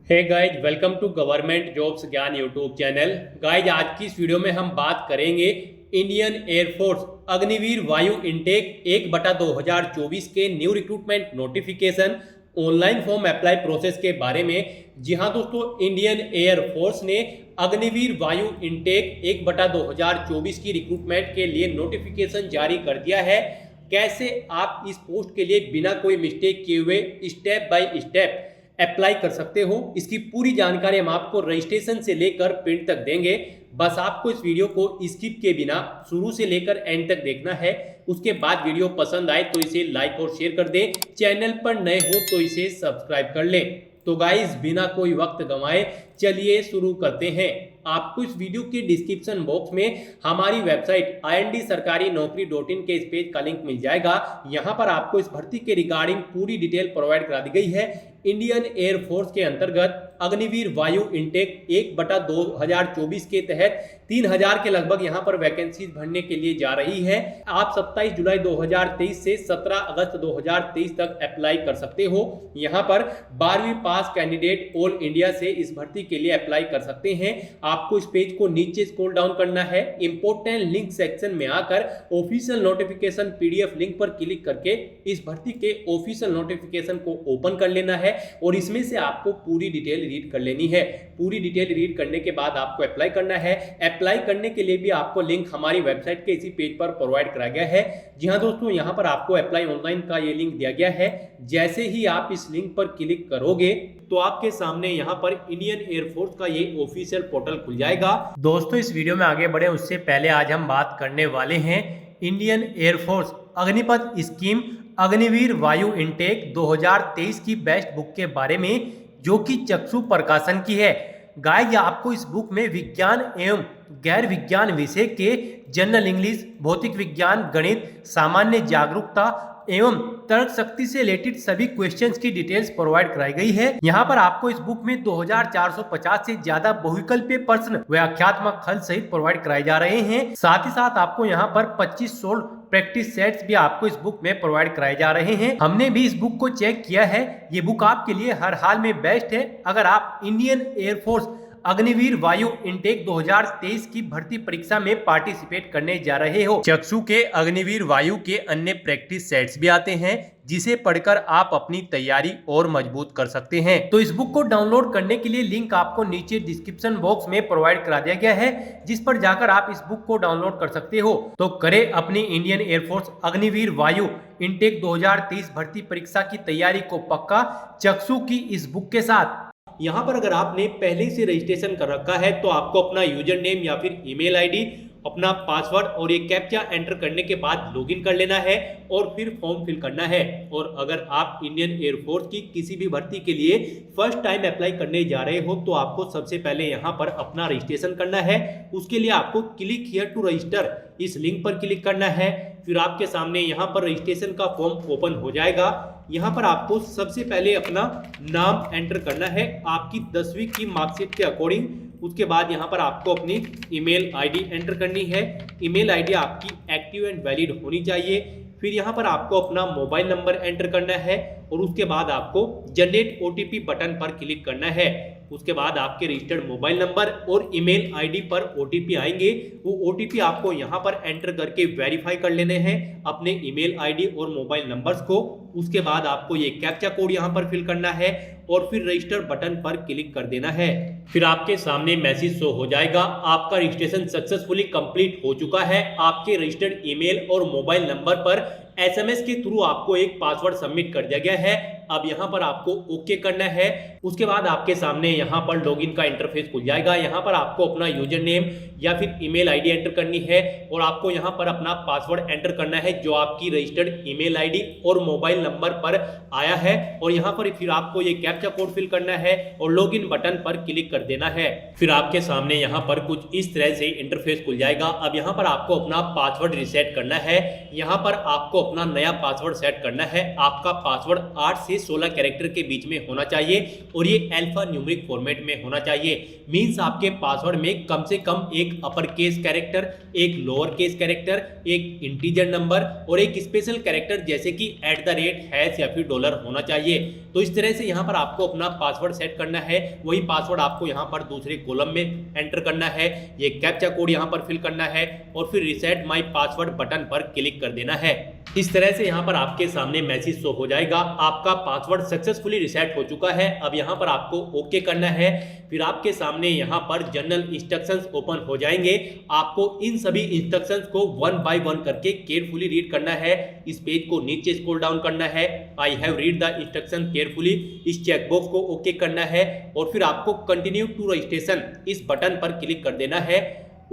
Hey guys, welcome to government jobs Gyan YouTube channel. Guys, आज की इस वीडियो में हम बात करेंगे Indian air force Agniveer Vayu intake 1/2024 के new recruitment notification online form apply process के बारे में। जी हाँ दोस्तों, इंडियन एयरफोर्स ने अग्निवीर वायु इनटेक 1/2024 की रिक्रूटमेंट के लिए नोटिफिकेशन जारी कर दिया है। कैसे आप इस पोस्ट के लिए बिना कोई मिस्टेक किए हुए स्टेप बाय स्टेप अप्लाई कर सकते हो, इसकी पूरी जानकारी हम आपको रजिस्ट्रेशन से लेकर प्रिंट तक देंगे। बस आपको इस वीडियो को स्किप के बिना शुरू से लेकर एंड तक देखना है। उसके बाद वीडियो पसंद आए तो इसे लाइक और शेयर कर दें। चैनल पर नए हो तो इसे सब्सक्राइब कर लें। तो गाइस, बिना कोई वक्त गंवाए चलिए शुरू करते हैं। आपको इस वीडियो के डिस्क्रिप्शन बॉक्स में हमारी वेबसाइट IND-sarkari-naukri.in के इस पेज का लिंक मिल जाएगा। यहाँ पर आपको इस भर्ती के रिगार्डिंग पूरी डिटेल प्रोवाइड करा दी गई है। इंडियन एयरफोर्स के अंतर्गत अग्निवीर वायु इनटेक 1/2024 के तहत 3000 के लगभग यहाँ पर वैकेंसीज भरने के लिए जा रही है। आप 27 जुलाई 2023 से 17 अगस्त 2023 तक अप्लाई कर सकते हो। यहाँ पर 12वीं पास कैंडिडेट ऑल इंडिया से इस भर्ती के लिए अप्लाई कर सकते हैं। आपको इस पेज को नीचे स्क्रॉल डाउन करना है। इंपोर्टेंट लिंक सेक्शन में आकर ऑफिशियल नोटिफिकेशन PDF लिंक पर क्लिक करके इस भर्ती के ऑफिशियल नोटिफिकेशन को ओपन कर लेना है और इसमें से आपको पूरी डिटेल रीड कर लेनी है। पूरी डिटेल रीड करने के बाद आपको अप्लाई करना है। अप्लाई करने के लिए भी आपको लिंक हमारी वेबसाइट के इसी पेज पर प्रोवाइड कराया गया है। जी हाँ दोस्तों, यहाँ पर आपको अप्लाई ऑनलाइन का ये लिंक दिया गया है। जैसे ही आप इस लिंक पर क्लिक करोगे तो आपके सामने यहाँ पर इंडियन एयरफोर्स का ये ऑफिशियल पोर्टल खुल जाएगा। दोस्तों, इस वीडियो में आगे बढ़े उससे पहले आज हम बात करने वाले हैं Indian air force Agnipath scheme Agniveer Vayu intake 2023 की बेस्ट बुक के बारे में, जो कि चक्षु प्रकाशन की है। गाइस, आपको इस बुक में विज्ञान एवं गैर विज्ञान विषय के जनरल इंग्लिश, भौतिक विज्ञान, गणित, सामान्य जागरूकता एवं तर्क शक्ति से रिलेटेड सभी क्वेश्चंस की डिटेल्स प्रोवाइड कराई गई है। यहाँ पर आपको इस बुक में 2450 से ज्यादा बहुविकल्पीय प्रश्न व्याख्यात्मक हल सहित प्रोवाइड कराए जा रहे हैं। साथ ही साथ आपको यहाँ पर 25 सोल्व प्रैक्टिस सेट्स भी आपको इस बुक में प्रोवाइड कराए जा रहे हैं। हमने भी इस बुक को चेक किया है। ये बुक आपके लिए हर हाल में बेस्ट है अगर आप Indian air force Agniveer Vayu intake 2023 की भर्ती परीक्षा में पार्टिसिपेट करने जा रहे हो। चक्षु के अग्निवीर वायु के अन्य प्रैक्टिस सेट्स भी आते हैं, जिसे पढ़कर आप अपनी तैयारी और मजबूत कर सकते हैं। तो इस बुक को डाउनलोड करने के लिए लिंक आपको नीचे डिस्क्रिप्शन बॉक्स में प्रोवाइड करा दिया गया है, जिस पर जाकर आप इस बुक को डाउनलोड कर सकते हो। तो करें अपनी Indian air force Agniveer Vayu intake 2023 भर्ती परीक्षा की तैयारी को पक्का चक्षु की इस बुक के साथ। यहाँ पर अगर आपने पहले से रजिस्ट्रेशन कर रखा है तो आपको अपना यूजर नेम या फिर ईमेल आईडी, अपना पासवर्ड और ये कैप्चा एंटर करने के बाद लॉगिन कर लेना है और फिर फॉर्म फिल करना है। और अगर आप इंडियन एयरफोर्स की किसी भी भर्ती के लिए फर्स्ट टाइम अप्लाई करने जा रहे हो तो आपको सबसे पहले यहाँ पर अपना रजिस्ट्रेशन करना है। उसके लिए आपको क्लिक हियर टू रजिस्टर इस लिंक पर क्लिक करना है। फिर आपके सामने यहाँ पर रजिस्ट्रेशन का फॉर्म ओपन हो जाएगा। यहाँ पर आपको सबसे पहले अपना नाम एंटर करना है आपकी 10वीं की मार्कशीट के अकॉर्डिंग। उसके बाद यहाँ पर आपको अपनी ईमेल आईडी एंटर करनी है। ईमेल आईडी आपकी एक्टिव एंड वैलिड होनी चाहिए। फिर यहाँ पर आपको अपना मोबाइल नंबर एंटर करना है और उसके बाद आपको जनरेट OTP बटन पर क्लिक करना है। उसके बाद आपके रजिस्टर्ड मोबाइल नंबर और ईमेल आईडी पर OTP आएंगे। वो OTP आपको यहाँ पर एंटर करके वेरीफाई कर लेने हैं अपने ईमेल आईडी और मोबाइल नंबर्स को। उसके बाद आपको ये कैप्चा कोड यहाँ पर फिल करना है और फिर रजिस्टर बटन पर क्लिक कर देना है। फिर आपके सामने मैसेज शो हो जाएगा, आपका रजिस्ट्रेशन सक्सेसफुली कंप्लीट हो चुका है। आपके रजिस्टर्ड ईमेल और मोबाइल नंबर पर SMS के थ्रू आपको एक पासवर्ड सबमिट कर दिया गया है। अब यहाँ पर आपको ओके करना है। उसके बाद आपके सामने यहाँ पर लॉगिन का इंटरफेस खुल जाएगा। यहाँ पर आपको अपना यूजर नेम या फिर ईमेल आईडी एंटर करनी है और आपको यहाँ पर अपना पासवर्ड एंटर करना है जो आपकी रजिस्टर्ड ईमेल आईडी और मोबाइल नंबर पर आया है। और यहाँ पर फिर आपको ये कैप्चा कोड फिल करना है और लॉगिन बटन पर क्लिक कर देना है। फिर आपके सामने यहाँ पर कुछ इस तरह से इंटरफेस खुल जाएगा। अब यहाँ पर आपको अपना पासवर्ड रिसेट करना है। यहाँ पर आपको अपना नया पासवर्ड सेट करना है। आपका पासवर्ड 8 से से 16 कैरेक्टर के बीच में होना चाहिए और ये अल्फा न्यूमेरिक फॉर्मेट में होना चाहिए। मींस आपके पासवर्ड में कम से कम एक अपर केस कैरेक्टर, एक लोअर केस कैरेक्टर, एक इंटीजर नंबर और एक स्पेशल कैरेक्टर जैसे कि @ या फिर डॉलर होना चाहिए। तो इस तरह से यहाँ पर आपको अपना पासवर्ड सेट करना है। वही पासवर्ड आपको यहाँ पर दूसरे कॉलम में एंटर करना है, ये कैप्चा कोड यहाँ पर फिल करना है और फिर रीसेट माय पासवर्ड बटन पर क्लिक कर देना है। इस तरह से यहाँ पर आपके सामने मैसेज शो हो जाएगा, आपका पासवर्ड सक्सेसफुली रीसेट हो चुका है। अब यहाँ पर आपको ओके करना है। फिर आपके सामने यहाँ पर जनरल इंस्ट्रक्शंस ओपन हो जाएंगे। आपको इन सभी इंस्ट्रक्शंस को 1 बाय 1 करके केयरफुली रीड करना है। इस पेज को नीचे स्क्रॉल डाउन करना है, I have read the instruction carefully, इस चेकबॉक्स को ओके करना है और फिर आपको कंटिन्यू टू रजिस्ट्रेशन इस बटन पर क्लिक कर देना है।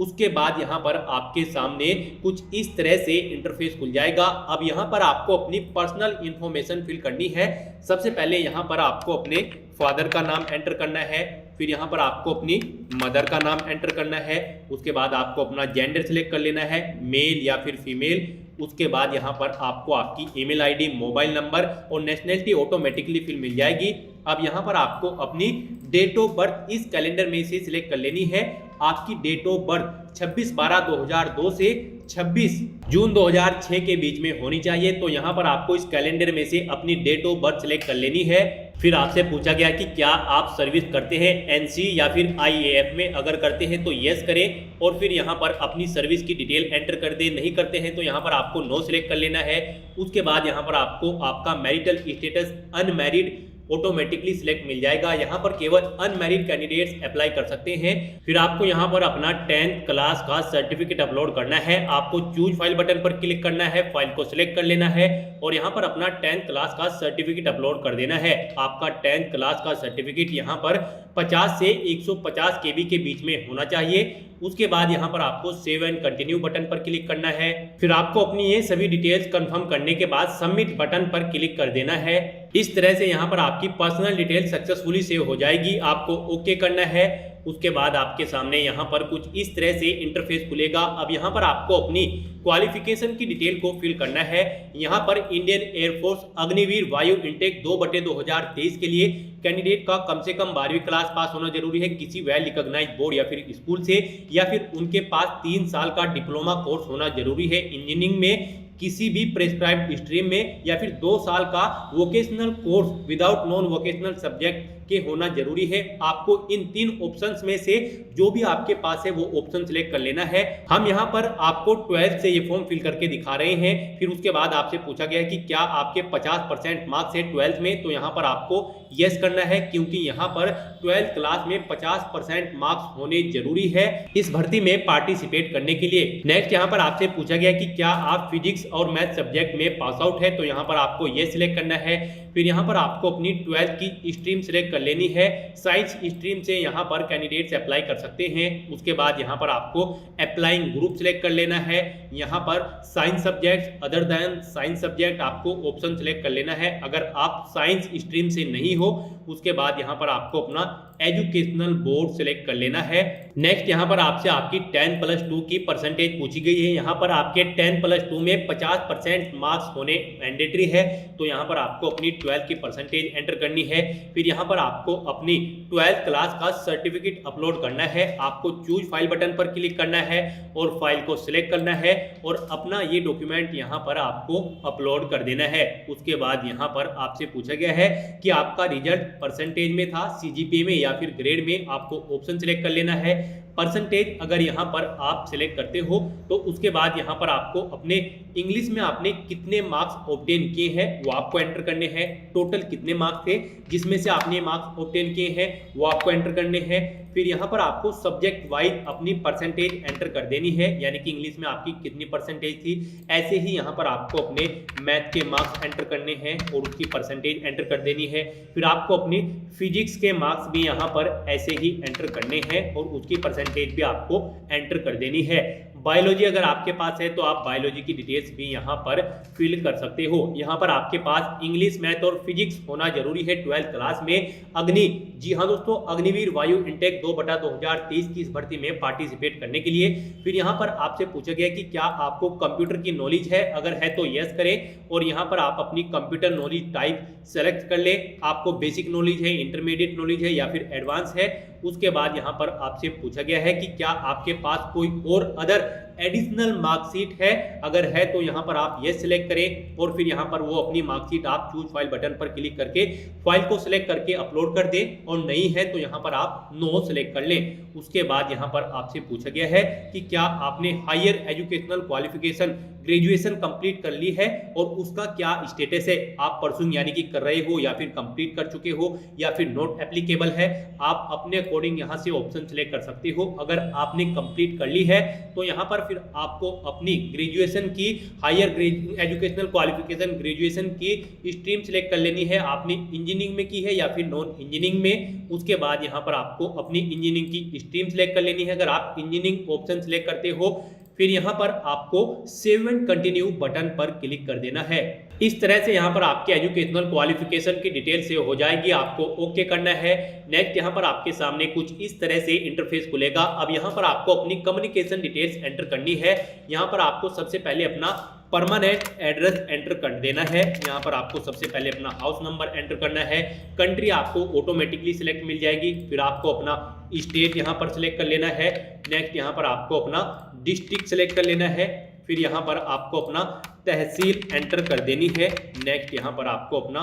उसके बाद यहाँ पर आपके सामने कुछ इस तरह से इंटरफेस खुल जाएगा। अब यहाँ पर आपको अपनी पर्सनल इंफॉर्मेशन फिल करनी है। सबसे पहले यहाँ पर आपको अपने फादर का नाम एंटर करना है, फिर यहाँ पर आपको अपनी मदर का नाम एंटर करना है। उसके बाद आपको अपना जेंडर सिलेक्ट कर लेना है, मेल या फिर फीमेल। उसके बाद यहाँ पर आपको आपकी ईमेल आईडी, मोबाइल नंबर और नेशनैलिटी ऑटोमेटिकली फिल मिल जाएगी। अब यहाँ पर आपको अपनी डेट ऑफ बर्थ इस कैलेंडर में से सिलेक्ट कर लेनी है। आपकी डेट ऑफ बर्थ 26/12/2002 से 26 जून 2006 के बीच में होनी चाहिए। तो यहाँ पर आपको इस कैलेंडर में से अपनी डेट ऑफ बर्थ सिलेक्ट कर लेनी है। फिर आपसे पूछा गया कि क्या आप सर्विस करते हैं एनसी या फिर आईएएफ में, अगर करते हैं तो यस करें और फिर यहाँ पर अपनी सर्विस की डिटेल एंटर कर दें। नहीं करते हैं तो यहाँ पर आपको नो सिलेक्ट कर लेना है। उसके बाद यहाँ पर आपको आपका marital status unmarried automatically select मिल जाएगा। यहाँ पर केवल अनमैरिड कैंडिडेट्स अप्लाई कर सकते हैं। फिर आपको यहाँ पर अपना 10th क्लास का सर्टिफिकेट अपलोड करना है। आपको चूज फाइल बटन पर क्लिक करना है, फाइल को सिलेक्ट कर लेना है और यहाँ पर अपना 10th क्लास का सर्टिफिकेट अपलोड कर देना है। आपका 10th क्लास का सर्टिफिकेट यहाँ पर 50 से 150 KB के बीच में होना चाहिए। उसके बाद यहाँ पर आपको सेव एंड कंटिन्यू बटन पर क्लिक करना है। फिर आपको अपनी ये सभी डिटेल्स कंफर्म करने के बाद सबमिट बटन पर क्लिक कर देना है। इस तरह से यहाँ पर आपकी पर्सनल डिटेल सक्सेसफुली सेव हो जाएगी। आपको ओके करना है। उसके बाद आपके सामने यहाँ पर कुछ इस तरह से इंटरफेस खुलेगा। अब यहाँ पर आपको अपनी क्वालिफिकेशन की डिटेल को फिल करना है। यहाँ पर इंडियन एयरफोर्स अग्निवीर वायु इंटेक 2/2023 के लिए कैंडिडेट का कम से कम 12वीं क्लास पास होना जरूरी है किसी वेल रिकॉग्नाइज्ड बोर्ड या फिर स्कूल से, या फिर उनके पास 3 साल का डिप्लोमा कोर्स होना जरूरी है इंजीनियरिंग में किसी भी प्रेस्क्राइब्ड स्ट्रीम में, या फिर 2 साल का vocational course without non vocational subject के होना जरूरी है। आपको इन 3 ऑप्शंस में से जो भी आपके पास है वो ऑप्शन सिलेक्ट कर लेना है। हम यहाँ पर आपको 12th से ये फॉर्म फिल करके दिखा रहे हैं। फिर उसके बाद आपसे पूछा गया है कि क्या आपके 50% मार्क्स है 12th में, तो यहाँ पर आपको यस करना है क्योंकि यहाँ पर 12th क्लास में 50% मार्क्स होने जरूरी है इस भर्ती में पार्टिसिपेट करने के लिए। नेक्स्ट यहाँ पर आपसे पूछा गया कि क्या आप फिजिक्स और मैथ सब्जेक्ट में पास आउट है, तो यहाँ पर आपको ये सिलेक्ट करना है। फिर यहाँ पर आपको अपनी 12th की स्ट्रीम सिलेक्ट कर लेनी है। साइंस स्ट्रीम से यहाँ पर कैंडिडेट्स अप्लाई कर सकते हैं। उसके बाद यहाँ पर आपको अप्लाइंग ग्रुप सिलेक्ट कर लेना है। यहाँ पर science subject other than science subject आपको ऑप्शन सिलेक्ट कर लेना है अगर आप साइंस स्ट्रीम से नहीं हो। उसके बाद यहाँ पर आपको अपना एजुकेशनल बोर्ड सिलेक्ट कर लेना है। नेक्स्ट यहाँ पर आपसे आपकी 10+2 की परसेंटेज पूछी गई है। यहाँ पर आपके 10+2 में 50% मार्क्स होने मैंडेटरी है, तो यहाँ पर आपको अपनी 12th की परसेंटेज एंटर करनी है। फिर यहाँ पर आपको अपनी 12th क्लास का सर्टिफिकेट अपलोड करना है। आपको चूज फाइल बटन पर क्लिक करना है और फाइल को सिलेक्ट करना है और अपना ये डॉक्यूमेंट यहाँ पर आपको अपलोड कर देना है। उसके बाद यहाँ पर आपसे पूछा गया है कि आपका रिजल्ट परसेंटेज में था, CGPA में या फिर ग्रेड में, आपको ऑप्शन सिलेक्ट कर लेना है। परसेंटेज अगर यहाँ पर आप सिलेक्ट करते हो तो उसके बाद यहाँ पर आपको अपने इंग्लिश में आपने कितने मार्क्स ऑब्टेन किए हैं वो आपको एंटर करने हैं। टोटल कितने मार्क्स थे जिसमें से आपने मार्क्स ऑब्टेन किए हैं वो आपको एंटर करने हैं। फिर यहाँ पर आपको सब्जेक्ट वाइज अपनी परसेंटेज एंटर कर देनी है, यानी कि इंग्लिश में आपकी कितनी परसेंटेज थी। ऐसे ही यहाँ पर आपको अपने मैथ के मार्क्स एंटर करने हैं और उसकी परसेंटेज एंटर कर देनी है। फिर आपको अपनी फिजिक्स के मार्क्स भी यहाँ पर ऐसे ही एंटर करने हैं और उसकी परसेंटेज भी आपको एंटर कर देनी है। बायोलॉजी अगर आपके पास है तो आप बायोलॉजी की डिटेल्स भी यहाँ पर फिल कर सकते हो। यहाँ पर आपके पास इंग्लिश, मैथ और फिजिक्स होना जरूरी है 12th क्लास में। अग्नि, जी हाँ दोस्तों, अग्निवीर वायु इंटेक 2/2023 की इस भर्ती में पार्टिसिपेट करने के लिए फिर यहाँ पर आपसे पूछा गया कि क्या आपको कंप्यूटर की नॉलेज है, अगर है तो यस करें और यहाँ पर आप अपनी कंप्यूटर नॉलेज टाइप सेलेक्ट कर ले। आपको बेसिक नॉलेज है, इंटरमीडिएट नॉलेज है या फिर एडवांस है। उसके बाद यहाँ पर आपसे पूछा गया है कि क्या आपके पास कोई और अदर एडिशनल मार्कशीट है, अगर है तो यहाँ पर आप यस सिलेक्ट करें और फिर यहाँ पर वो अपनी मार्कशीट आप चूज फाइल बटन पर क्लिक करके फाइल को सिलेक्ट करके अपलोड कर दें और नहीं है तो यहाँ पर आप नो सिलेक्ट कर लें। उसके बाद यहाँ पर आपसे पूछा गया है कि क्या आपने higher educational qualification graduation complete कर ली है और उसका क्या स्टेटस है, आप परसुइंग यानी कि कर रहे हो या फिर कंप्लीट कर चुके हो या फिर नॉट एप्लीकेबल है। आप अपने अकॉर्डिंग यहाँ से ऑप्शन सिलेक्ट कर सकते हो। अगर आपने कंप्लीट कर ली है तो यहाँ पर फिर आपको अपनी ग्रेजुएशन की हायर एजुकेशनल क्वालिफिकेशन ग्रेजुएशन की स्ट्रीम सिलेक्ट कर लेनी है, आपने इंजीनियरिंग में की है या फिर नॉन इंजीनियरिंग में। उसके बाद यहाँ पर आपको अपनी इंजीनियरिंग की स्ट्रीम सिलेक्ट कर लेनी है। अगर आप इंजीनियरिंग ऑप्शन सिलेक्ट करते हो फिर यहाँ पर आपको सेव एंड कंटिन्यू बटन पर क्लिक कर देना है। इस तरह से यहाँ पर आपके एजुकेशनल क्वालिफिकेशन की डिटेल सेव हो जाएगी, आपको ओके करना है। नेक्स्ट यहाँ पर आपके सामने कुछ इस तरह से इंटरफेस खुलेगा। अब यहाँ पर आपको अपनी कम्युनिकेशन डिटेल्स एंटर करनी है। यहाँ पर आपको सबसे पहले अपना परमानेंट एड्रेस एंटर कर देना है। यहाँ पर आपको सबसे पहले अपना हाउस नंबर एंटर करना है। कंट्री आपको ऑटोमेटिकली सिलेक्ट मिल जाएगी। फिर आपको अपना स्टेट यहाँ पर सिलेक्ट कर लेना है। नेक्स्ट यहाँ पर आपको अपना डिस्ट्रिक्ट सिलेक्ट कर लेना है। फिर यहाँ पर आपको अपना तहसील एंटर कर देनी है। नेक्स्ट यहाँ पर आपको अपना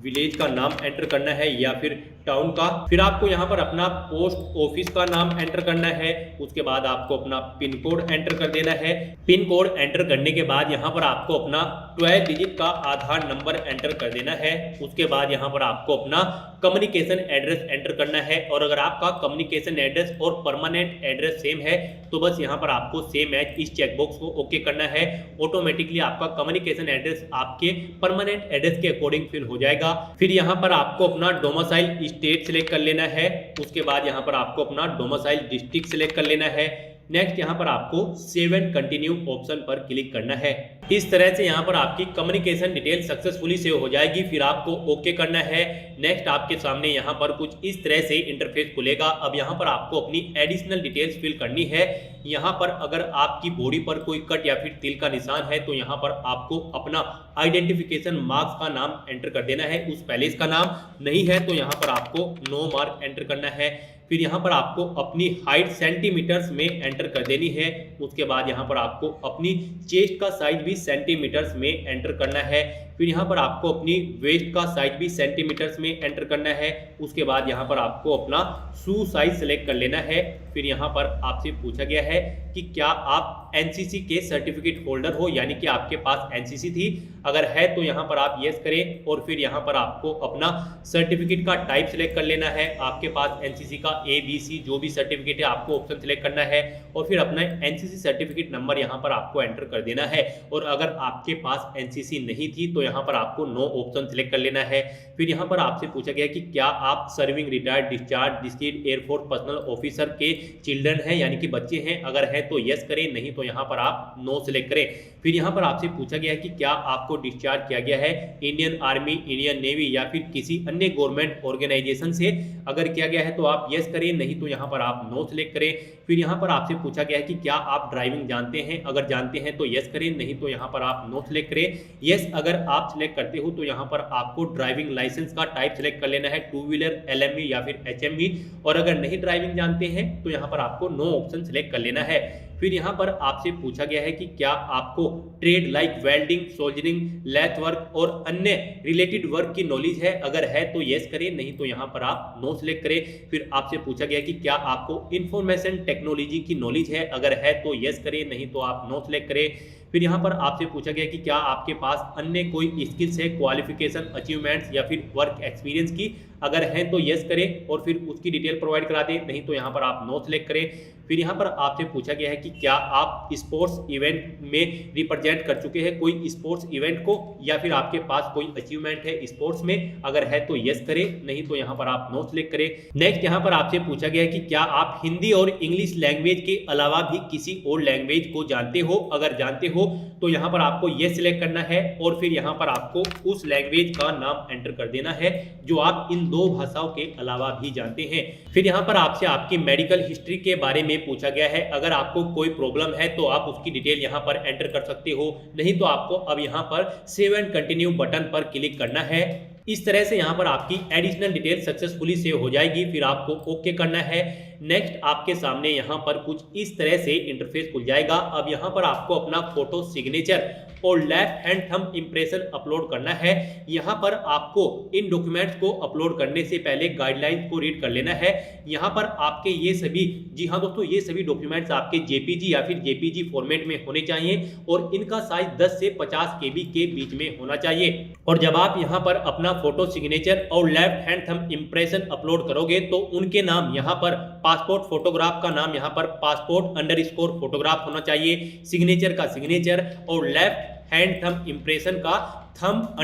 विलेज का नाम एंटर करना है या फिर टाउन का। फिर आपको यहाँ पर अपना पोस्ट ऑफिस का नाम एंटर करना है। उसके बाद आपको अपना पिन कोड एंटर कर देना है। पिन कोड एंटर करने के बाद यहाँ पर आपको अपना 12 डिजिट का आधार नंबर एंटर कर देना है। उसके बाद यहाँ पर आपको अपना कम्युनिकेशन एड्रेस एंटर करना है और अगर आपका कम्युनिकेशन एड्रेस और परमानेंट एड्रेस सेम है तो बस यहाँ पर आपको सेम एज इस चेकबॉक्स को ओके करना है। ऑटोमेटिकली आपका कम्युनिकेशन एड्रेस आपके परमानेंट एड्रेस के अकॉर्डिंग फिल हो जाएगा। फिर यहाँ पर आपको अपना डोमिसाइल स्टेट सिलेक्ट कर लेना है। उसके बाद यहाँ पर आपको अपना डोमिसाइल डिस्ट्रिक्ट सिलेक्ट कर लेना है। नेक्स्ट यहाँ पर आपको सेव एंड कंटिन्यू ऑप्शन पर क्लिक करना है। इस तरह से यहाँ पर आपकी कम्युनिकेशन डिटेल सक्सेसफुली सेव हो जाएगी। फिर आपको ओके करना है। नेक्स्ट आपके सामने यहाँ पर कुछ इस तरह से इंटरफेस खुलेगा। अब यहाँ पर आपको अपनी एडिशनल डिटेल्स फिल करनी है। यहाँ पर अगर आपकी बॉडी पर कोई कट या फिर तिल का निशान है तो यहाँ पर आपको अपना आइडेंटिफिकेशन मार्क्स का नाम एंटर कर देना है। उस पैलेस का नाम नहीं है तो यहाँ पर आपको नो मार्क एंटर करना है। फिर यहाँ पर आपको अपनी हाइट सेंटीमीटर्स में एंटर कर देनी है। उसके बाद यहाँ पर आपको अपनी चेस्ट का साइज भी सेंटीमीटर्स में एंटर करना है। फिर यहाँ पर आपको अपनी वेस्ट का साइज भी सेंटीमीटर्स में एंटर करना है। उसके बाद यहाँ पर आपको अपना शू साइज सेलेक्ट कर लेना है। फिर यहाँ पर आपसे पूछा गया है कि क्या आप एनसीसी के सर्टिफिकेट होल्डर हो, यानी कि आपके पास एनसीसी थी, अगर है तो यहाँ पर आप यस करें और फिर यहाँ पर आपको अपना सर्टिफिकेट का टाइप सिलेक्ट कर लेना है। आपके पास एनसीसी का ABC जो भी सर्टिफिकेट है आपको ऑप्शन सिलेक्ट करना है और फिर अपना एनसीसी सर्टिफिकेट नंबर यहाँ पर आपको एंटर कर देना है। और अगर आपके पास एनसीसी नहीं थी तो यहाँ पर आपको नो ऑप्शन सिलेक्ट कर लेना है। फिर यहाँ पर आपसे पूछा गया कि क्या आप serving, retired, discharge, district air force personal officer के चिल्ड्रन हैं, यानी कि बच्चे हैं, अगर है तो यस करें, नहीं तो यहाँ पर आप नो सिलेक्ट करें। फिर यहाँ पर आपसे पूछा गया है कि क्या आपको डिस्चार्ज किया गया है इंडियन आर्मी, इंडियन नेवी या फिर किसी अन्य गवर्नमेंट ऑर्गेनाइजेशन से, अगर किया गया है तो आप यस करें, नहीं तो यहाँ पर आप नो सिलेक्ट करें। फिर यहाँ पर आपसे पूछा गया है कि क्या आप ड्राइविंग जानते हैं, अगर जानते हैं तो यस करें, नहीं तो यहाँ पर आप नो सिलेक्ट करें। यस अगर आप सिलेक्ट करते हो तो यहाँ पर आपको ड्राइविंग लाइसेंस का टाइप सिलेक्ट कर लेना है, 2 व्हीलर, LMV या फिर HMV, और अगर नहीं ड्राइविंग जानते हैं तो यहाँ पर आपको नो ऑप्शन सिलेक्ट कर लेना है। फिर यहाँ पर आपसे पूछा गया है कि क्या आपको trade like welding, soldering, lathe work और अन्य रिलेटेड वर्क की नॉलेज है, अगर है तो यस करें, नहीं तो यहाँ पर आप नो सिलेक्ट करें। फिर आपसे पूछा गया कि क्या आपको इंफॉर्मेशन टेक्नोलॉजी की नॉलेज है, अगर है तो यस करें, नहीं तो आप नो सिलेक्ट करें। फिर यहाँ पर आपसे पूछा गया कि क्या आपके पास अन्य कोई स्किल्स है, क्वालिफिकेशन, अचीवमेंट्स या फिर वर्क एक्सपीरियंस की, अगर हैं तो यस करें और फिर उसकी डिटेल प्रोवाइड करा दें, नहीं तो यहाँ पर आप नो सेलेक्ट करें। फिर यहाँ पर आपसे पूछा गया है कि क्या आप स्पोर्ट्स इवेंट में रिप्रेजेंट कर चुके हैं कोई स्पोर्ट्स इवेंट को, या फिर आपके पास कोई अचीवमेंट है स्पोर्ट्स में, अगर है तो यस करें, नहीं तो यहाँ पर आप नो सेलेक्ट करें। नेक्स्ट यहाँ पर आपसे पूछा गया है कि क्या आप हिंदी और इंग्लिश लैंग्वेज के अलावा भी किसी और लैंग्वेज को जानते हो, अगर जानते हो तो यहाँ पर आपको यस सिलेक्ट करना है और फिर यहाँ पर आपको उस लैंग्वेज का नाम एंटर कर देना है जो आप इन 2 भाषाओं के अलावा भी जानते हैं। फिर यहाँ पर आपसे आपकी मेडिकल हिस्ट्री के बारे में पूछा गया है, अगर आपको कोई प्रॉब्लम है तो आप उसकी डिटेल यहाँ पर एंटर कर सकते हो, नहीं तो आपको अब यहाँ पर सेव एंड कंटिन्यू बटन पर क्लिक करना है। इस तरह से यहाँ पर आपकी एडिशनल डिटेल सक्सेसफुली सेव हो जाएगी, फिर आपको ओके करना है। नेक्स्ट आपके सामने यहाँ पर कुछ इस तरह से इंटरफेस खुल जाएगा। अब यहाँ पर आपको अपना फोटो सिग्नेचर और left hand thumb impression upload करना है। यहाँ पर आपको इन डॉक्यूमेंट्स को अपलोड करने से पहले गाइडलाइंस को रीड कर लेना है। यहाँ पर आपके ये सभी, जी हाँ दोस्तों, ये सभी डॉक्यूमेंट्स आपके जेपीजी या फिर जेपीजी फॉर्मेट में होने चाहिए और इनका साइज 10 से 50 KB के बीच में होना चाहिए। और जब आप यहाँ पर अपना फोटो सिग्नेचर और left hand thumb impression upload करोगे तो उनके नाम यहाँ पर पासपोर्ट फोटोग्राफ का नाम यहाँ पर पासपोर्ट _फोटोग्राफ होना चाहिए, सिग्नेचर का सिग्नेचर और लेफ्ट हैंड थंब इंप्रेशन का थंब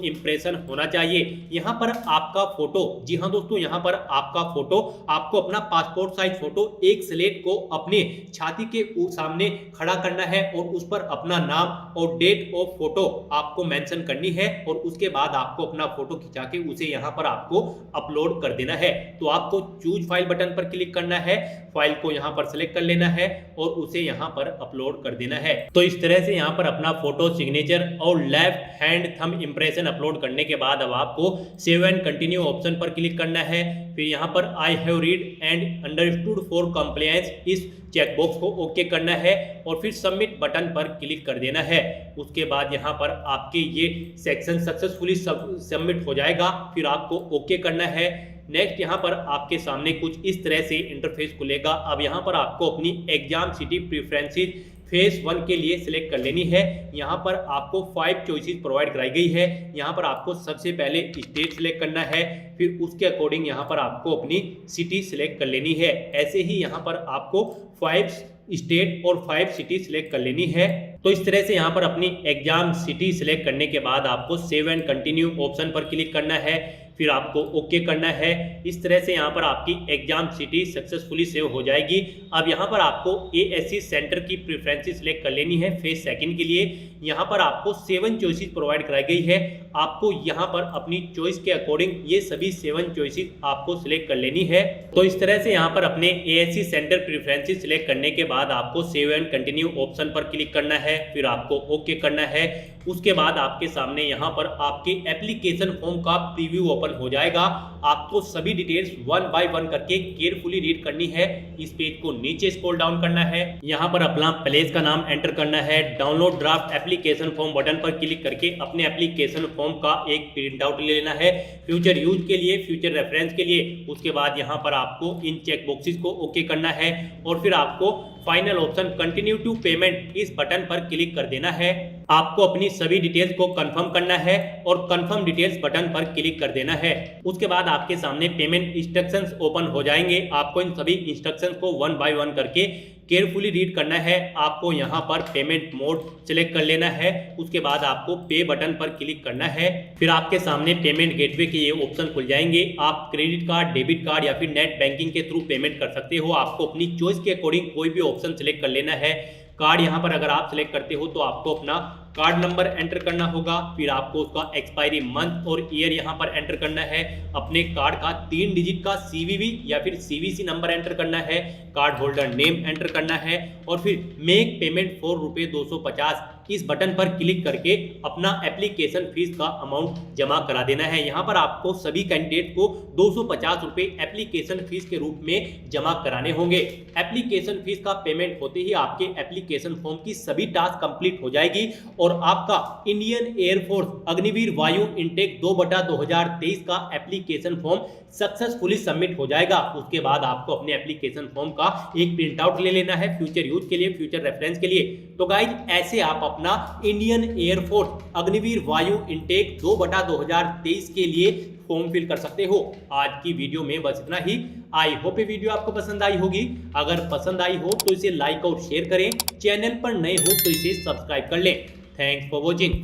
_इंप्रेशन होना चाहिए। यहाँ पर आपका फोटो, जी हाँ दोस्तों, यहाँ पर आपका फोटो, आपको अपना पासपोर्ट साइज फोटो एक स्लेट को अपने छाती के सामने खड़ा करना है और उस पर अपना नाम और डेट ऑफ फोटो आपको मेंशन करनी है और उसके बाद आपको अपना फोटो खिंचा के उसे यहाँ पर आपको अपलोड कर देना है। तो आपको चूज फाइल बटन पर क्लिक करना है, फाइल को यहाँ पर सेलेक्ट कर लेना है और उसे यहाँ पर अपलोड कर देना है। तो इस तरह से यहाँ पर अपना फोटो सिग्नेचर और left hand thumb impression upload करने के बाद अब आपको सेव एंड कंटिन्यू ऑप्शन पर क्लिक करना है। फिर यहाँ पर I have read and understood for compliance इस चेकबॉक्स को ओके करना है और फिर सबमिट बटन पर क्लिक कर देना है। उसके बाद यहाँ पर आपके ये सेक्शन सक्सेसफुली सबमिट हो जाएगा, फिर आपको ओके करना है। नेक्स्ट यहाँ पर आपके सामने कुछ इस तरह से इंटरफेस खुलेगा। अब यहाँ पर आपको अपनी एग्जाम सिटी प्रेफरेंसेस फेज 1 के लिए सिलेक्ट कर लेनी है। यहाँ पर आपको 5 चॉइसेस प्रोवाइड कराई गई है। यहाँ पर आपको सबसे पहले स्टेट सिलेक्ट करना है, फिर उसके अकॉर्डिंग यहाँ पर आपको अपनी सिटी सिलेक्ट कर लेनी है। ऐसे ही यहाँ पर आपको 5 स्टेट और 5 सिटी सिलेक्ट कर लेनी है। तो इस तरह से यहाँ पर अपनी एग्जाम सिटी सिलेक्ट करने के बाद आपको सेव एंड कंटिन्यू ऑप्शन पर क्लिक करना है, फिर आपको ओके करना है। इस तरह से यहाँ पर आपकी एग्जाम सिटी सक्सेसफुली सेव हो जाएगी। अब यहाँ पर आपको ASC सेंटर की प्रेफरेंसेस सिलेक्ट कर लेनी है फेज 2 के लिए। यहाँ पर आपको 7 चॉइसेस प्रोवाइड कराई गई है। आपको यहाँ पर अपनी चॉइस के अकॉर्डिंग ये सभी 7 चॉइसेस आपको सिलेक्ट कर लेनी है। तो इस तरह से यहाँ पर अपने ASC सेंटर प्रेफरेंसेस सिलेक्ट करने के बाद आपको सेव एंड कंटिन्यू ऑप्शन पर क्लिक करना है, फिर आपको ओके करना है। उसके बाद आपके सामने यहाँ पर आपके एप्लीकेशन फॉर्म का प्रीव्यू ओपन हो जाएगा। आपको सभी डिटेल्स 1 बाय 1 करके केयरफुली रीड करनी है। इस पेज को नीचे स्क्रॉल डाउन करना है, यहाँ पर अपना प्लेस का नाम एंटर करना है। Download draft application form button पर क्लिक करके अपने एप्लीकेशन फॉर्म का एक प्रिंट आउट ले लेना है, फ्यूचर यूज के लिए, फ्यूचर रेफरेंस के लिए। उसके बाद यहाँ पर आपको इन चेक बॉक्सेस को ओके करना है और फिर आपको final option continue to payment इस बटन पर क्लिक कर देना है। आपको अपनी सभी डिटेल्स को कंफर्म करना है और कंफर्म डिटेल्स बटन पर क्लिक कर देना है। उसके बाद आपके सामने पेमेंट इंस्ट्रक्शंस ओपन हो जाएंगे। आपको इन सभी इंस्ट्रक्शंस को 1 बाय 1 करके केयरफुली रीड करना है। आपको यहाँ पर पेमेंट मोड सिलेक्ट कर लेना है। उसके बाद आपको पे बटन पर क्लिक करना है। फिर आपके सामने पेमेंट गेटवे के ये ऑप्शन खुल जाएंगे। आप क्रेडिट कार्ड, डेबिट कार्ड या फिर नेट बैंकिंग के थ्रू पेमेंट कर सकते हो। आपको अपनी चॉइस के अकॉर्डिंग कोई भी ऑप्शन सिलेक्ट कर लेना है। कार्ड यहाँ पर अगर आप सिलेक्ट करते हो तो आपको अपना कार्ड नंबर एंटर करना होगा, फिर आपको उसका एक्सपायरी मंथ और ईयर यहाँ पर एंटर करना है। अपने कार्ड का 3 डिजिट का CVV या फिर CVC नंबर एंटर करना है। कार्ड होल्डर नेम एंटर करना है और फिर मेक पेमेंट फॉर ₹250 इस बटन पर क्लिक करके अपना एप्लीकेशन फीस का अमाउंट जमा करा देना है। यहाँ पर आपको सभी कैंडिडेट को ₹250 एप्लीकेशन फीस के रूप में जमा कराने होंगे। एप्लीकेशन फीस का पेमेंट होते ही आपके एप्लीकेशन फॉर्म की सभी टास्क कंप्लीट हो जाएगी और आपका Indian air force Agniveer Vayu intake 2/2023 का एप्लीकेशन फॉर्म सक्सेसफुली सबमिट हो जाएगा। उसके बाद आपको अपने एप्लीकेशन फॉर्म का एक प्रिंट आउट ले लेना है फ्यूचर यूज के लिए, फ्यूचर रेफरेंस के लिए। तो गाइज ऐसे आप अपना Indian air force Agniveer Vayu intake 2/2023 के लिए फॉर्म फिल कर सकते हो। आज की वीडियो में बस इतना ही। आई होप ये वीडियो आपको पसंद आई होगी। अगर पसंद आई हो तो इसे लाइक और शेयर करें। चैनल पर नए हो तो इसे सब्सक्राइब कर लें। Thanks for watching.